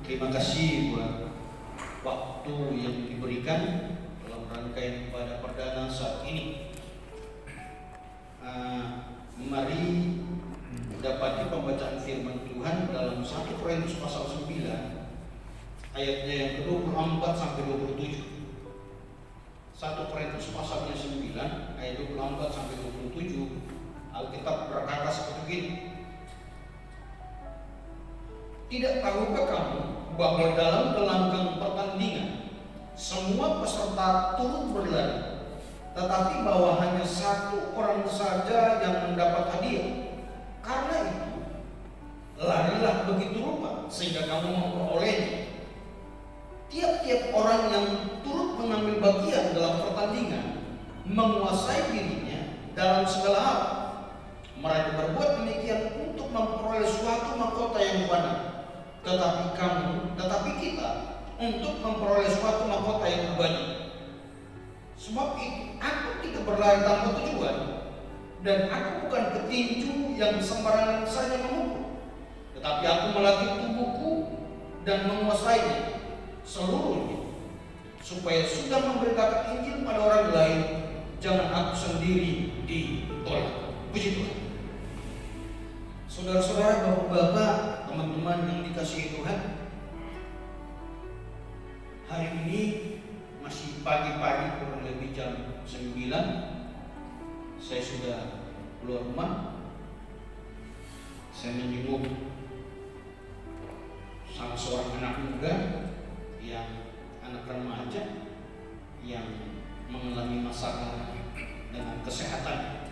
Terima kasih buat waktu yang diberikan dalam rangkaian pada perdana saat ini. Mari mendapati pembacaan firman Tuhan dalam 1 Korintus pasal 9 ayatnya yang ke-24 sampai 27. 1 Korintus pasalnya 9 ayat 24 sampai 27. Alkitab berkata seperti ini. Tidak tahukah kamu bahwa dalam gelanggang pertandingan semua peserta turut berlari, tetapi bahwa hanya satu orang saja yang mendapat hadiah? Karena itu, larilah begitu rupa sehingga kamu memperolehnya. Tiap-tiap orang yang turut mengambil bagian dalam pertandingan menguasai dirinya dalam segala hal. Mereka berbuat demikian untuk memperoleh suatu mahkota yang fana. Tetapi kita untuk memperoleh suatu mahkota yang abadi. Sebab itu aku tidak berlari tanpa tujuan, dan aku bukan petinju yang sembarangan saja memukul, tetapi aku melatih tubuhku dan menguasainya seluruhnya, supaya sudah memberitakan Injil pada orang lain, jangan aku sendiri ditolak. Puji Tuhan. Saudara-saudara, bapak-bapak, teman-teman yang dikasihi Tuhan, hari ini masih pagi-pagi, kurang lebih jam 9. Saya sudah keluar rumah. Saya menjenguk salah seorang anak muda, yang anak remaja yang mengalami masalah dengan kesehatan.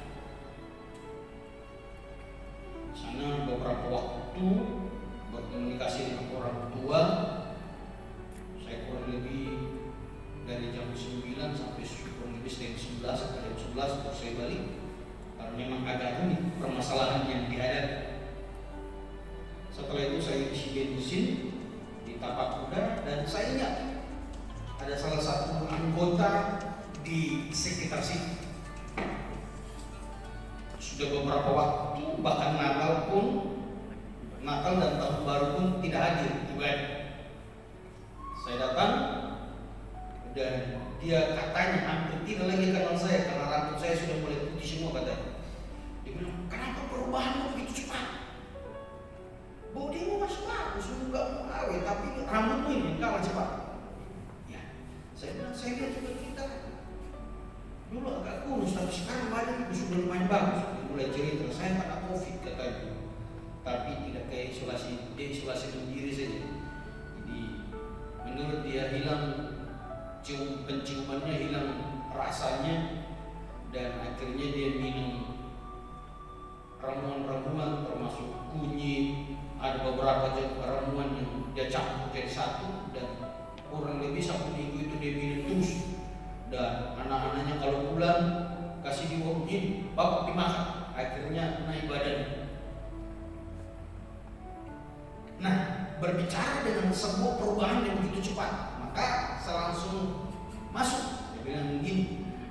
Sana beberapa waktu berkomunikasi dengan orang tua. Saya kurang lebih dari jam 9 sampai kurang lebih setengah 11 atau jam 11 baru saya balik, karena memang agak rumit permasalahan yang dihadapi. Setelah itu saya isi bensin di tapak kuda, dan saya ingat ada salah satu anggota di sekitar situ. Sudah beberapa waktu, bahkan Natal dan Tahun Baru pun tidak hadir ibadah. Saya datang dan dia katanya hampir tidak lagi kenal saya karena rambut saya sudah mulai putih semua katanya. Dia bilang, kenapa perubahanmu begitu cepat? Bodimu masih bagus, enggak mau awet, tapi rambutmu ini kalah cepat. Ya, saya bilang, saya lihat juga kita dulu agak kurus, tapi sekarang badan itu sudah lumayan bagus. Dia mulai cerita, saya kena COVID katanya, tapi tidak kayak isolasi, dia isolasi mandiri saja. Jadi menurut dia hilang penciumannya, hilang rasanya, dan akhirnya dia minum ramuan-ramuan termasuk kunyit, ada beberapa jenis ramuan yang dia campur jadi satu, dan kurang lebih 1 minggu itu dia minum terus. Dan anak-anaknya kalau pulang kasih dia uang begini, bapak dimakan, akhirnya naik badan. Nah, berbicara dengan sebuah perubahan yang begitu cepat, maka saya langsung masuk. Dia bilang begini,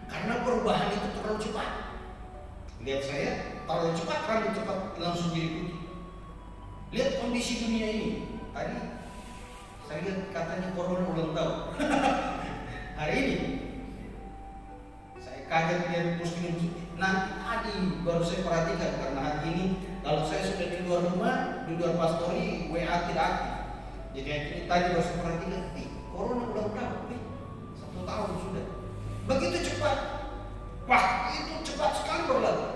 karena perubahan itu terlalu cepat. Lihat saya, terlalu cepat, terlalu cepat langsung jadi putih. Lihat kondisi dunia ini. Tadi saya lihat katanya corona ulang tahun. Hari ini saya kaget lihat postingan. Nanti tadi baru saya perhatikan, karena hari ini kalau saya sudah di luar rumah, di luar pastori, WA tidak aktif. Jadi ini tadi baru saya perhatikan, corona ulang tahun, 1 tahun sudah. Begitu cepat. Wah, itu cepat sekali berlalu.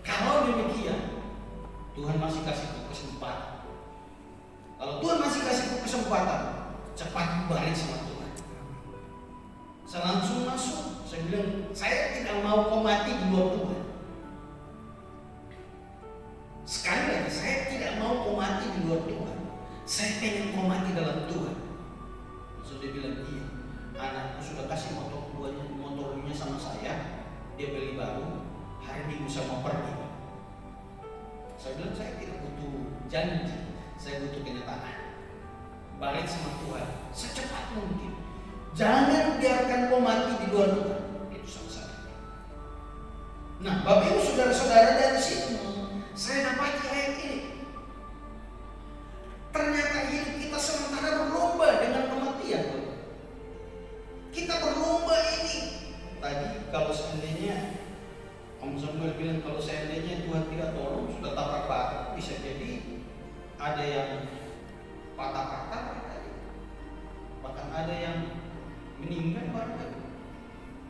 Kalau demikian, Tuhan masih kasih kesempatan. Kalau Tuhan masih kasih kesempatan, cepat balik sama Tuhan. Saya langsung masuk. Saya bilang, saya tidak mau kau mati di luar Tuhan. Sekali lagi, saya tidak mau kau mati di luar Tuhan. Saya pengen kau mati dalam Tuhan. Terus dia bilang, iya, anakku sudah kasih motornya sama saya. Dia beli baru, hari Minggu saya mau pergi. Saya bilang, saya tidak butuh janji, saya butuh kenyataan. Balik sama Tuhan secepat mungkin. Jangan biarkan kau mati di luar Tuhan. Itu sama-sama. Nah, Bapak Ibu saudara-saudara, dari situ saya dapati ayat ini. Ternyata patah-patah barangkali, bahkan ada yang meninggal barangkali.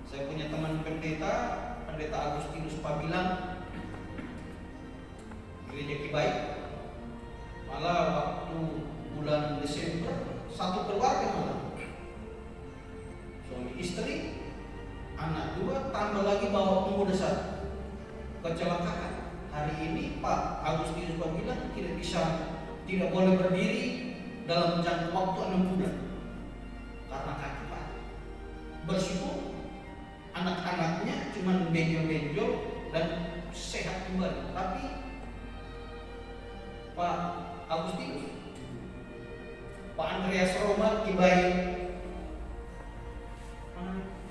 Saya punya teman pendeta Agustinus Pabilang, gereja Kibai, malah waktu bulan Desember satu keluarga malah, suami istri, anak 2, tambah lagi bawa pemuda 1, kecelakaan. Hari ini Pak Agustinus Pabilang tidak boleh berdiri dalam jangka waktu 6 bulan karena kaki patah. Bersyukur anak-anaknya cuma benjol-benjol dan sehat kembali. Tapi Pak Agustinus, Pak Andreas Roma Kibai,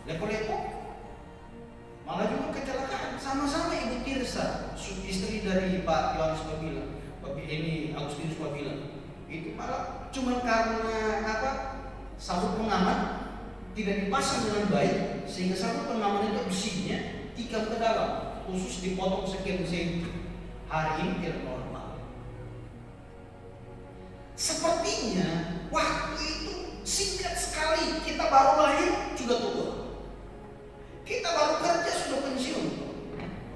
lepo-lepo, malah juga kecelakaan. Sama-sama Ibu Tirsa, istri dari Pak Yohanes Pabilang, ini Agustinus Pabilang. Itu malah cuma karena sabuk pengaman tidak dipasang dengan baik, sehingga sabuk pengaman itu besinya tikam ke dalam, khusus dipotong sekian senti. Hari ini tidak normal. Sepertinya waktu itu singkat sekali. Kita baru lahir sudah tua, kita baru kerja sudah pensiun.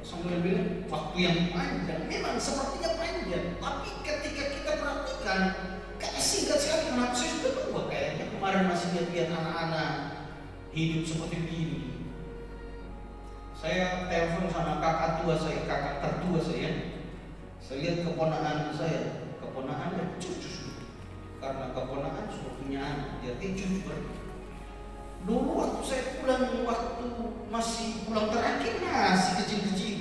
Samuel bilang waktu yang panjang, memang sepertinya panjang, tapi ketika kita perhatikan kayak singkat sekali. Kenapa saya sudah tua? Kayaknya kemarin masih lihat anak-anak hidup seperti begini. Saya telepon sama kakak tertua saya. Saya lihat keponakan saya, keponakan dan cucu. Karena keponakan sudah punya anak, jadi cucu. Dulu waktu saya pulang, waktu masih pulang terakhir masih kecil-kecil,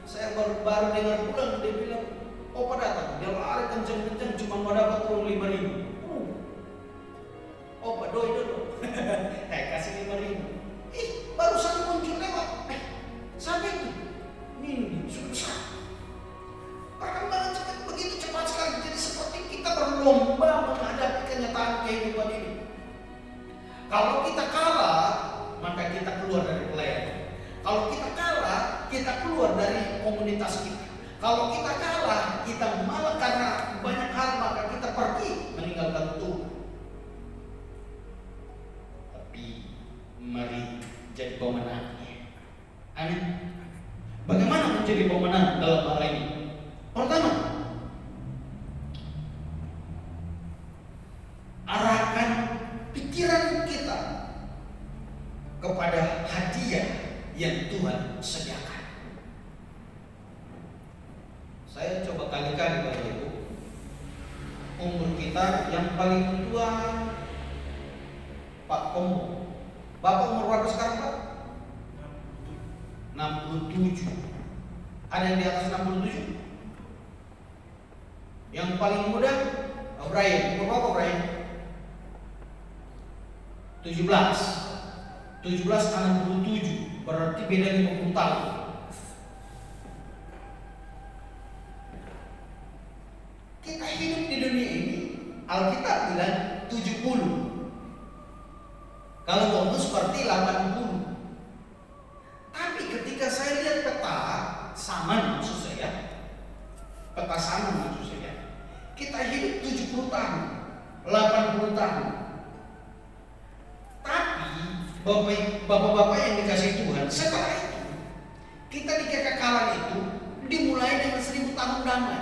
saya baru dengar pulang, dia bilang, "Opa datang." Dia lari kencang-kencang cuma mau dapat uang 5.000. Opa doi. Kasih 5.000. Barusan muncul lewat. Siapa itu? Ini susah. Perkembangan cepat, begitu cepat sekali. Jadi seperti kita berlomba menghadapi kenyataan kehidupan ini. Kalau kita kalah, maka kita keluar dari pelayanan. Kalau kita kalah, kita keluar dari komunitas kita. Kalau kita kalah, kita malah karena banyak hal maka kita pergi meninggalkan Tuhan. Tapi mari jadi pemenangnya. Amin. Bagaimana menjadi pemenang dalam hal ini? Pertama, arahkan pikiran kita kepada hadiah yang Tuhan sediakan. Saya coba kali-kali Bapak Ibu, umur kita yang paling tua Pak Kombo. Bapak umur berapa sekarang Pak? 67. Ada yang di atas 67? Yang paling muda Brian. Umur berapa Brian? 17 67, berarti beda 50 tahun. Kita hidup di dunia ini, Alkitab bilang 70. Kalau bonus seperti 80. Tapi ketika saya lihat peta zaman maksud saya, kita hidup 70 tahun, 80 tahun. Tapi bapak-bapak yang dikasih Tuhan, setelah itu kita di kekekalan itu dimulai dengan 1000 tahun damai.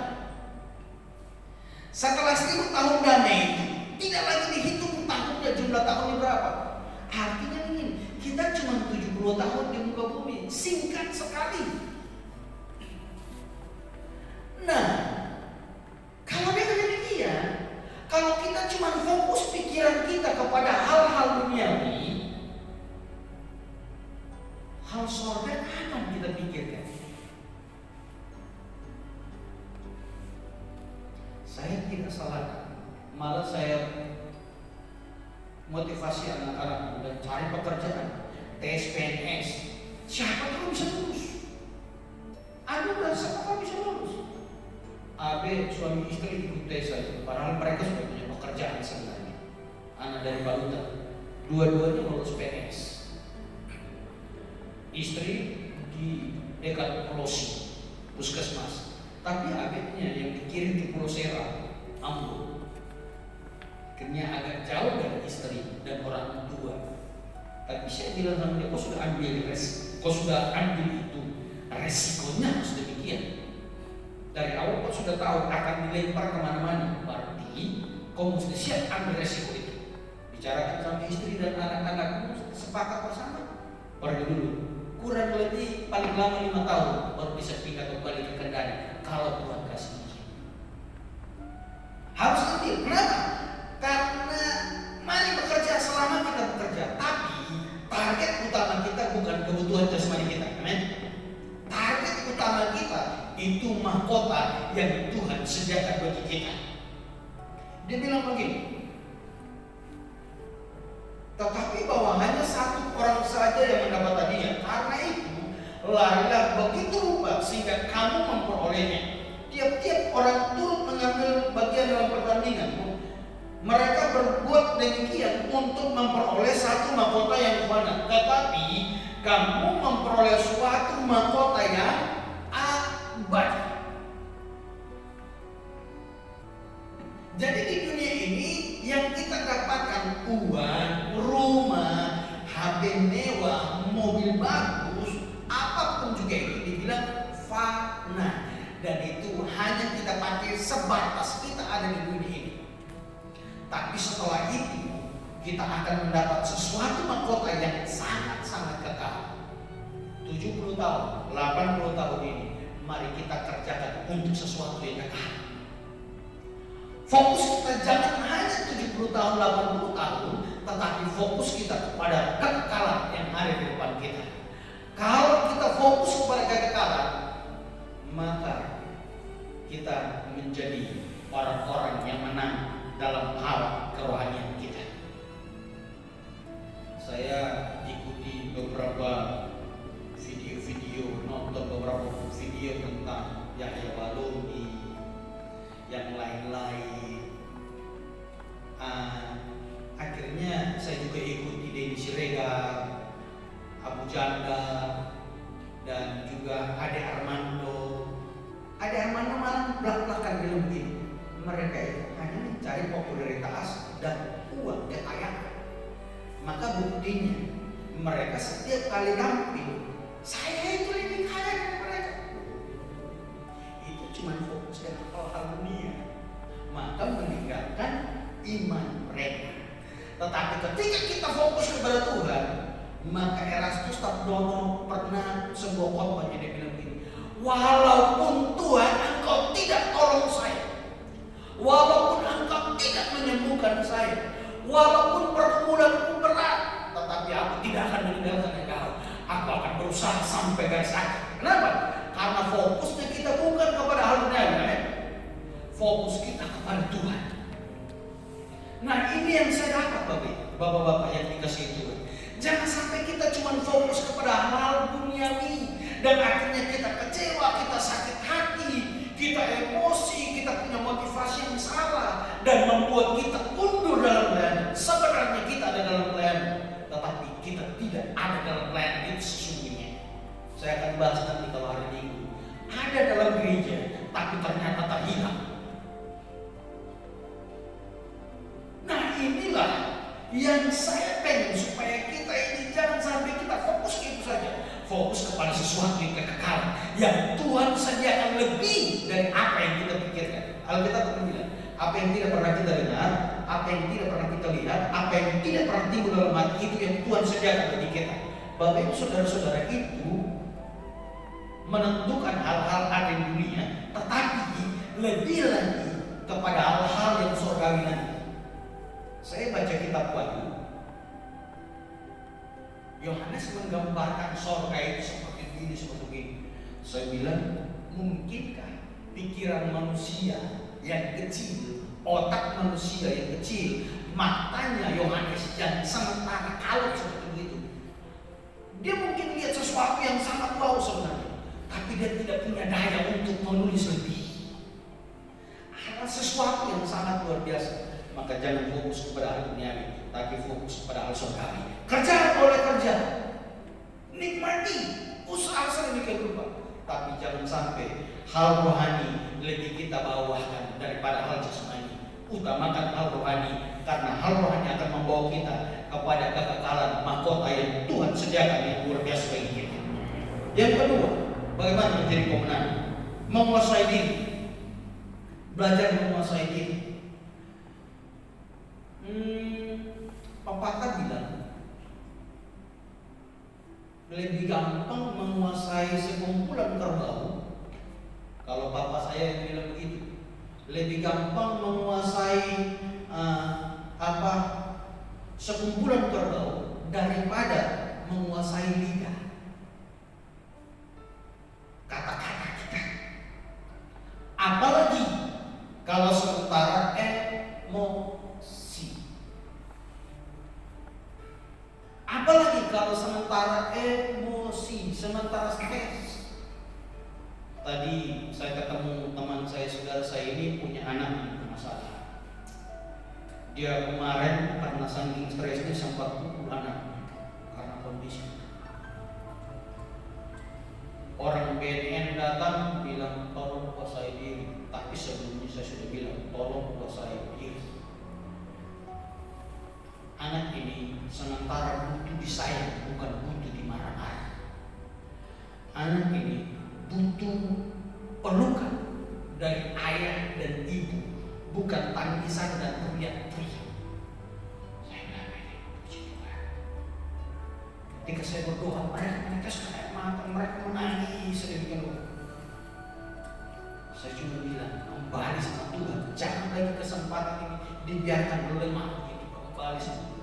Setelah 1000 tahun damai itu tidak lagi dihitung tahunnya, jumlah tahunnya berapa. Artinya ini kita cuma 70 tahun di muka bumi, singkat sekali. Nah, kalau dengan demikian, kalau kita cuma fokus pikiran kita kepada hal-hal duniawi, hal surga kapan kita pikirkan? Saya tidak salahkan, malah saya motivasi anak-anak muda cari pekerjaan, tes PNS. Siapa tahu bisa lulus. Siapa tahu bisa lulus. AB suami istri ikut tes saja, padahal mereka sudah punya pekerjaan sebenarnya. Anak dari Balutan, dua-duanya lulus PNS. Istri di dekat Pelosi, puskesmas. Tapi abeknya yang dikirim ke Pulau Sera, Ambon. dunia agak jauh dari istri dan orang tua. Tapi saya bilang sama dia, kau sudah ambil itu, resikonya harus demikian. Dari awal kau sudah tahu akan dilempar kemana-mana, berarti kau mesti siap ambil resiko itu. Bicarakan sama istri dan anak-anakmu, sepakat bersama. Pergi dulu, kurang lebih paling lama 5 tahun baru bisa pindah kembali ke kendali kalau Tuhan kasih. Harus ambil. Kenapa? Karena mari bekerja selama kita bekerja, tapi target utama kita bukan kebutuhan jasmani kita. Amin. Target utama kita itu mahkota yang Tuhan sediakan bagi kita. Dia bilang begini, tetapi bahwa hanya satu orang saja yang mendapat hadiah. Karena itu larilah begitu rupa sehingga kamu memperolehnya. Tiap-tiap orang turut mengambil bagian dalam pertandingan. Mereka berbuat demikian untuk memperoleh satu mahkota yang mana. Tetapi kamu memperoleh suatu mahkota yang abadi. Jadi di dunia ini yang kita dapatkan uang, rumah, HP mewah, mobil bagus, apapun juga itu dibilang fana. Dan itu hanya kita pakai sebatas kita ada di dunia ini. Tapi setelah itu kita akan mendapat sesuatu mahkota yang sangat-sangat kekal. 70 tahun, 80 tahun ini, mari kita kerjakan untuk sesuatu yang kekal. Fokus kita jangan hanya 70 tahun, 80 tahun, tetapi fokus kita kepada kekekalan yang ada di depan kita. Kalau kita fokus kepada kekekalan, maka kita menjadi orang-orang yang menang dalam hal kerohanian kita. Saya ikuti beberapa video-video, nonton beberapa video tentang Yahya Baloni, yang lain-lain. Akhirnya saya juga ikuti Denny Siregar, Abu Janda, dan juga Ade Armando. Ade Armando malah belak-belakan bilang begini, mereka itu hanya mencari popularitas dan uang kekayaan. Maka buktinya mereka setiap kali tampil, saya itu lebih kaya dari mereka. Itu cuma fokus dengan hal-hal dunia, maka meninggalkan iman mereka. Tetapi ketika kita fokus kepada Tuhan, maka Erastus Tardono pernah sebuah khotbah dia bilang begini, walaupun Tuhan engkau tidak tolong saya, walaupun engkau tidak menyembuhkan saya, walaupun pergumulanku berat, tetapi aku tidak akan meninggalkan engkau. Aku akan berusaha sampai garis akhir. Kenapa? Karena fokusnya kita bukan kepada hal dunia, fokus kita kepada Tuhan. Nah, ini yang saya dapat bapak-bapak yang dikasih Tuhan. Jangan sampai kita cuma fokus kepada hal duniawi dan akhirnya kita kecewa, kita sakit hati, kita emosi, kita punya motivasi yang salah dan membuat kita mundur dalam pelayanan. Sebenarnya kita ada dalam pelayanan, tetapi kita tidak ada dalam pelayanan itu sesungguhnya. Saya akan bahas nanti kalau hari Minggu. Ada dalam gereja, tapi ternyata terhilang. Nah, inilah yang saya pengen supaya kita ini jangan sampai kita fokus itu saja. Fokus kepada sesuatu yang kekal, yang Tuhan sediakan lebih dari apa yang kita pikirkan. Alkitab bilang, apa yang tidak pernah kita dengar, apa yang tidak pernah kita lihat, apa yang tidak pernah timbul dalam hati, itu yang Tuhan sediakan bagi kita. Bapak Ibu saudara-saudara, itu menentukan hal-hal ada di dunia, tetapi lebih lagi kepada hal-hal yang surgawi nanti. Saya baca kitab Wahyu, Yohanes menggambarkan surga itu seperti ini, seperti ini. Saya bilang, mungkinkah pikiran manusia yang kecil, otak manusia yang kecil, matanya Yohanes yang sementara kalau seperti itu, dia mungkin lihat sesuatu yang sangat wow sebenarnya, tapi dia tidak punya daya untuk menulis lebih. Ada sesuatu yang sangat luar biasa. Maka jangan fokus kepada hal duniawi, tapi fokus kepada hal surgawi. Kerja oleh kerja, nikmati usaha sedemikian rupa, tapi jangan sampai hal rohani lebih kita bawahkan daripada hal jasmani. utamakan hal rohani, karena hal rohani akan membawa kita kepada kekekalan mahkota yang Tuhan sediakan yang luar biasa bagi kita. Yang kedua, bagaimana menjadi pemenang? Menguasai diri. Belajar menguasai diri. Pepatah bilang lebih gampang menguasai sekumpulan kerbau. Kalau papa saya yang bilang begitu, lebih gampang menguasai sekumpulan kerbau daripada menguasai lidah, kata-kata kita. Apalagi kalau sementara emosi. Apalagi kalau sementara emosi, sementara stres. Tadi saya ketemu teman saya, saudara saya ini punya anak yang bermasalah. Dia kemarin karena saking stresnya sempat pukul anak karena kondisi. Orang BNN datang bilang tolong kuasai diri, tapi sebelumnya saya sudah bilang tolong kuasai diri. Anak ini sementara butuh disayang, bukan butuh dimarah-marah. Anak ini butuh pelukan dari ayah dan ibu, bukan tangisan dan teriak-teriak. Saya bilang ini puji Tuhan. Ketika saya berdoa, mereka sudah air mata, mereka menangis sedemikian rupa. Saya cuma bilang, kembali sama Tuhan, jangan lagi kesempatan ini dibiarkan berlemah begitu, kembali sama Tuhan.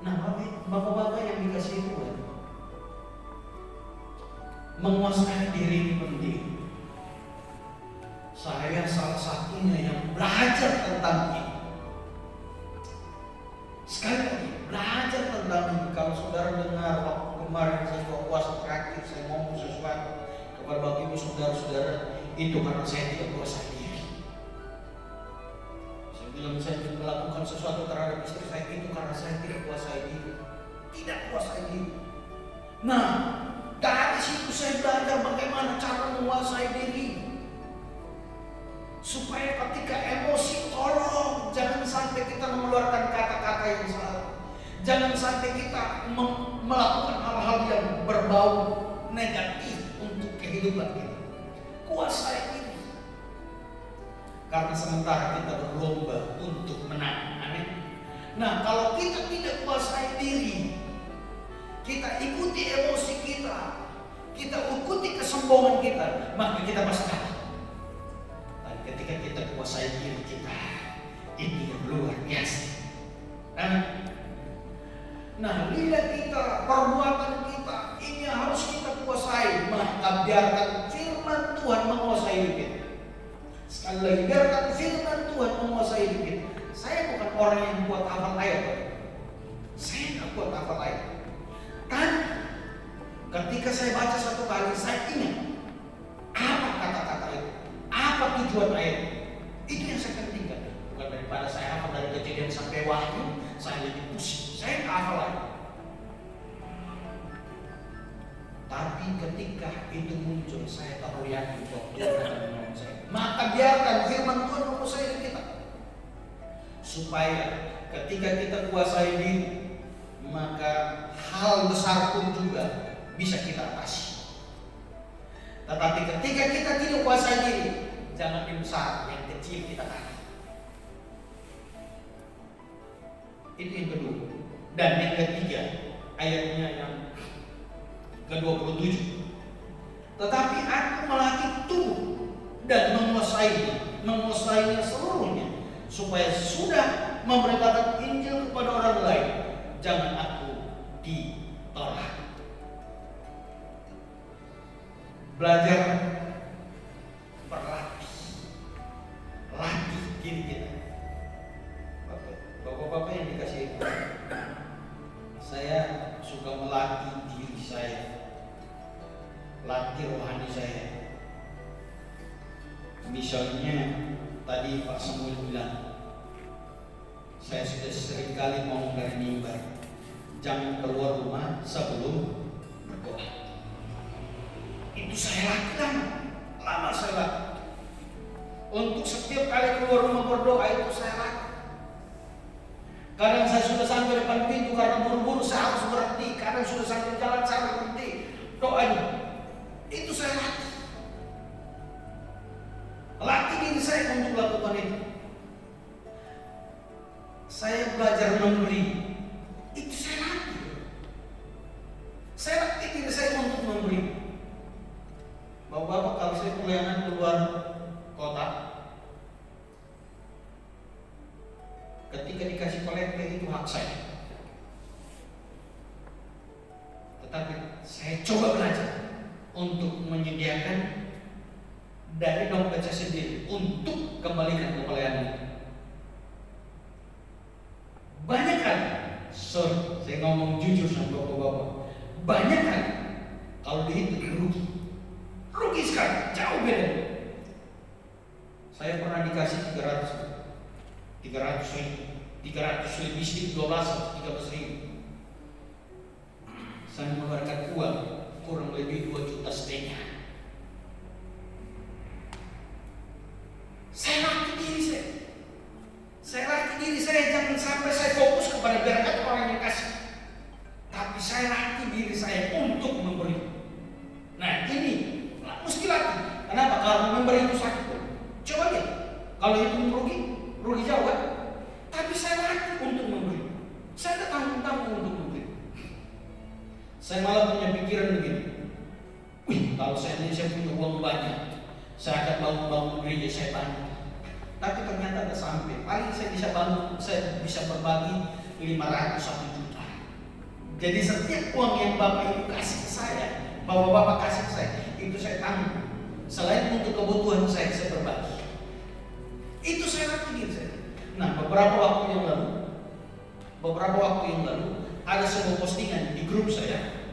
Nah, bapak-bapak yang dikasihi Tuhan, menguasai diri ini penting. Saya salah satunya yang belajar tentang ini. Sekali lagi, belajar tentang ini. Kalau saudara dengar waktu kemarin saya puasa terakhir, saya ngomong sesuatu kepada bapak ibu saudara-saudara, itu karena saya tidak kuasai diri. Saya bilang saya melakukan sesuatu terhadap istri saya, itu karena saya tidak kuasai diri. Tidak kuasai diri. Nah, dari situ saya belajar bagaimana cara menguasai diri. Supaya ketika emosi, tolong jangan sampai kita mengeluarkan kata-kata yang salah. Jangan sampai kita melakukan hal-hal yang berbau negatif untuk kehidupan kita. Kuasai diri. Karena sementara kita berlomba untuk menang. Amin. Nah, kalau kita tidak kuasai diri, kita ikuti emosi kita ikuti kesombongan kita, maka kita pasti kalah. Tapi ketika kita kuasai diri kita, itu yang luar biasa. Nah, lidah kita, perbuatan kita, ini harus kita kuasai. Maka biarkan firman Tuhan menguasai hidup kita. Sekali lagi, biarkan firman Tuhan menguasai hidup kita. Saya bukan orang yang kuat hafal ayat. Saya tidak kuat hafal ayat. Tapi ketika saya baca satu kali, saya ingat apa kata-kata itu, apa tujuan ayat. Itu yang saya pentingkan. Bukan daripada saya hafal dari Kejadian sampai Wahyu, saya jadi pusing. Saya nggak hafal ayat. Tapi ketika itu muncul, saya tahu yakin bahwa Tuhan akan menolong saya. Maka biarkan firman Tuhan menguasai diri kita, supaya ketika kita kuasai diri, maka hal besar pun juga bisa kita atasi. Tetapi ketika kita tidak kuasai diri, jangan yang besar, yang kecil kita kalah. Itu yang kedua. Dan yang ketiga, ayatnya yang ke-27. Tetapi aku melatih tubuh dan menguasainya seluruhnya, supaya sudah memberitakan Injil kepada orang lain, jangan aku ditolak. Belajar berlatih, latih diri kita. Bapak-bapak yang dikasihi Tuhan, saya suka melatih diri saya, latih rohani saya. Misalnya tadi Pak Samuel bilang, saya sudah sering kali ngomong dari mimbar, jangan keluar rumah sebelum berdoa. Itu saya lakukan, lama saya lakukan. Untuk setiap kali keluar rumah berdoa itu Kadang saya sudah sampai depan pintu karena buru-buru saya harus berhenti. Kadang sudah sampai jalan saya harus berhenti. Doa itu saya latih. Latih diri saya untuk lakukan itu. Saya belajar memberi. Itu saya latih. Saya latih diri saya untuk memberi. Bapak-bapak, kalau saya pelayanan keluar kota, ketika dikasih kolektor itu hak saya. Tetapi saya coba belajar untuk menyediakan dari dompet saya sendiri untuk kembalikan ke pelayanan. Banyak kali, saya ngomong jujur sama bapak-bapak, banyak kali kalau dihitung rugi sekali, jauh beda. Saya pernah dikasih 300 lebih sedikit 12 atau 13.000. Saya mengeluarkan uang kurang lebih 2,5 juta. Saya latih diri saya. Saya latih diri saya jangan sampai saya fokus kepada berkat orang yang kasih, tapi saya latih diri saya untuk memberi. Nah ini mesti latih. Kenapa? Karena memberi itu sakit. Coba lihat, kalau itu rugi jauh kan? Tapi saya latih untuk memberi. Saya tidak tanggung-tanggung untuk memberi. Saya malah punya pikiran begini. Kalau saya punya uang banyak, saya akan bangun gereja, saya bantu. Tapi ternyata tidak sampai. Paling saya bisa bantu, saya bisa berbagi 500 1 juta. Jadi setiap uang yang Bapak Ibu kasih ke saya, Bapak-bapak kasih ke saya, itu saya tanggung. Selain untuk kebutuhan saya berbagi. Itu saya latih diri saya. Nah, beberapa waktu yang lalu ada sebuah postingan di grup saya.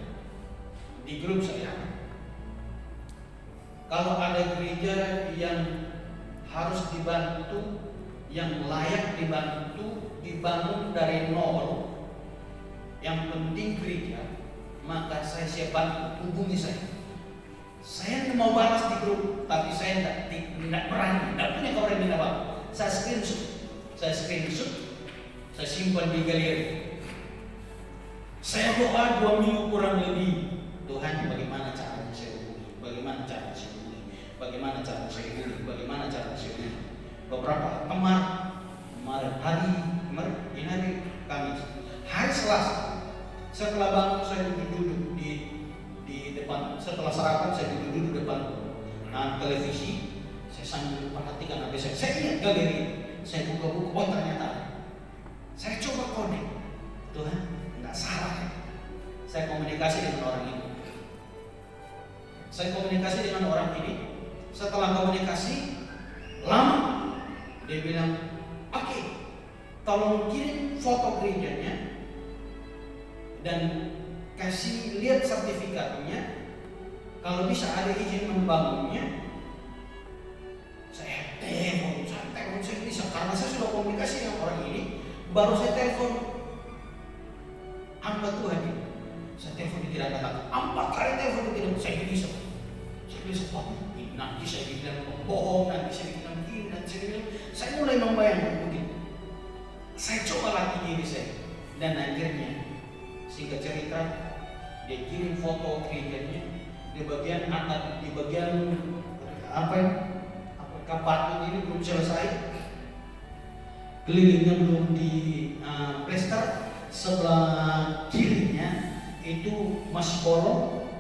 Kalau ada gereja yang harus dibantu, yang layak dibantu, dibangun dari nol, yang penting gereja, maka saya siap bantu, hubungi saya. Saya tidak mau balas di grup, tapi saya tidak berani, tidak punya orang yang minta bantu. Saya screenshot, saya simpan di galeri. Saya doa 2 minggu kurang lebih, Tuhan bagaimana caranya saya hubungi, bagaimana caranya saya hubungi, bagaimana caranya saya hubungi, bagaimana caranya saya hubungi. Beberapa kemarin hari Kamis, hari Selasa, setelah bangun saya duduk di depan, setelah sarapan saya duduk di depan televisi, saya sambil perhatikan apa saya ingat galeri, saya buka-buka, oh ternyata saya coba connect, Tuhan nggak salah ya. Saya komunikasi dengan orang ini. Setelah komunikasi lama, dia bilang, oke, tolong kirim foto gerejanya dan kasih lihat sertifikatnya. Kalau bisa ada izin membangunnya. Saya telepon saya bisa, karena saya sudah komunikasi dengan orang ini. Baru saya telepon hamba Tuhan ini. Saya telepon dia tidak datang. 4 kali telepon dia tidak. Saya bisa. Nanti saya bilang bohong, nanti saya bilang begini, nanti saya bilang. Saya mulai membayangkan begitu. Saya coba latih diri saya, dan akhirnya singkat cerita, dia kirim foto gerejanya di bagian atas, di bagian kapal ini belum selesai, kelilingnya belum di plester, sebelah kirinya itu masih bolong,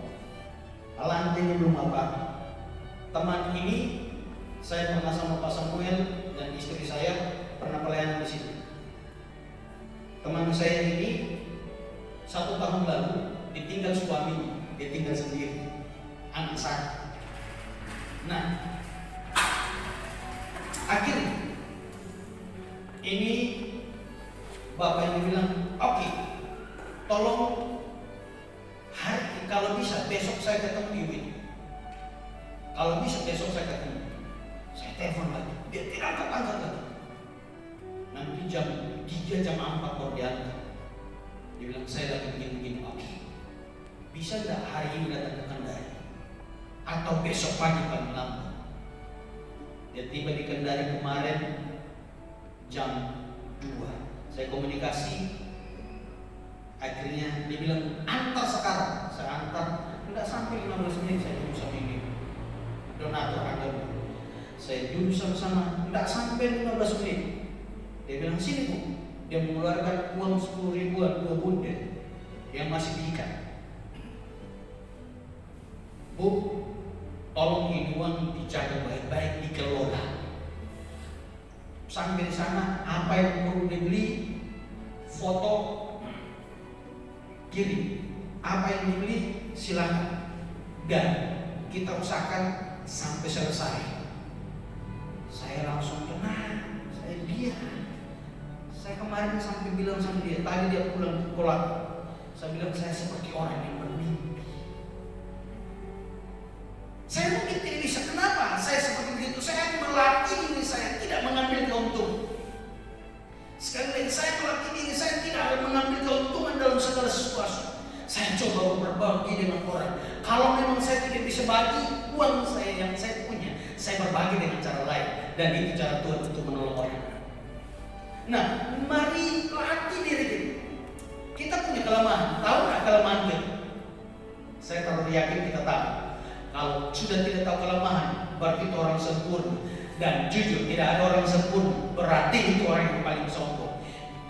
lantainya belum apa. Teman ini saya pernah sama Pak Samuel dan istri saya pernah pelayanan di situ. Teman saya ini 1 tahun lalu ditinggal suaminya, dia tinggal sendiri, anak saya. Nah, akhirnya ini bapak ini bilang, oke, tolong hari kalau bisa besok saya ketemu ibu itu. Kalau bisa besok saya ketemu. Saya telepon lagi, dia tidak angkat lagi. Nanti jam 3 jam 4 baru diangkat. Dia bilang saya lagi begini. Oke, bisa tidak hari ini datang ke Kendari atau besok pagi paling lambat? Dia tiba di Kendari kemarin jam 2. Saya komunikasi, akhirnya dia bilang antar sekarang. Saya antar, tidak sampai 15 menit saya duduk sama ini donatur agama. Saya duduk sama-sama, tidak sampai 15 menit. Dia bilang sini Bu. Dia mengeluarkan uang 10 ribuan 2 bundel yang masih diikat. Bu, tolong ini uang dijaga baik-baik, dikelola. Sampai di sana, apa yang perlu dibeli, foto, kirim. Apa yang dibeli, silakan. Dan kita usahakan sampai selesai. Saya langsung tenang, saya diam. Saya kemarin sampai bilang sama dia, tadi dia pulang ke sekolah. Saya bilang saya seperti orang yang bermimpi. Saya mungkin tidak bisa. Kenapa saya seperti begitu? Saya melatih diri saya tidak mengambil keuntungan. Sekali lagi saya melatih diri saya tidak mengambil keuntungan dalam segala sesuatu. Saya coba berbagi dengan orang. Kalau memang saya tidak bisa bagi uang saya yang saya punya, saya berbagi dengan cara lain. Dan itu cara Tuhan untuk menolong orang. Nah, mari latih diri kita. Kita punya kelemahan. Tahu nggak kelemahan kita? Saya terlalu yakin kita tahu. Kalau sudah tidak tahu kelemahan, berarti itu orang sempurna. Dan jujur, tidak ada orang sempurna. Berarti itu orang yang paling sombong.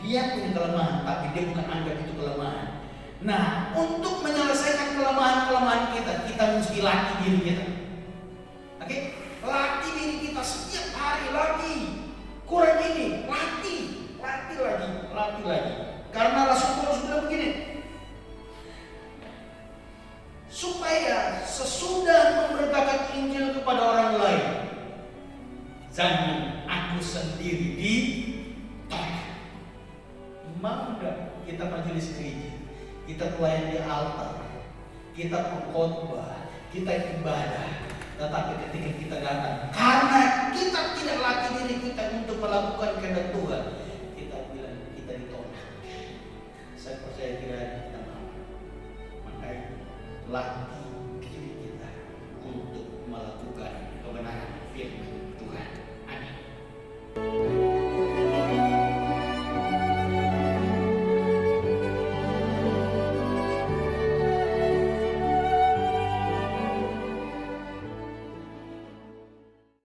Dia punya kelemahan, tapi dia bukan anggap itu kelemahan. Nah, untuk menyelesaikan kelemahan-kelemahan kita, kita mesti latih diri kita. Oke? Latih diri kita setiap hari, latih. Kurang ini, latih lagi. Karena Rasul Paulus bilang begini, supaya sesudah memberitakan Injil kepada orang lain, jangan aku sendiri ditolak. Mau enggak kita majelis gereja, kita pelayan di altar, kita pengkhotbah, kita ibadah, tetapi ketika kita datang, karena kita tidak latih diri kita untuk melakukan kehendak Tuhan,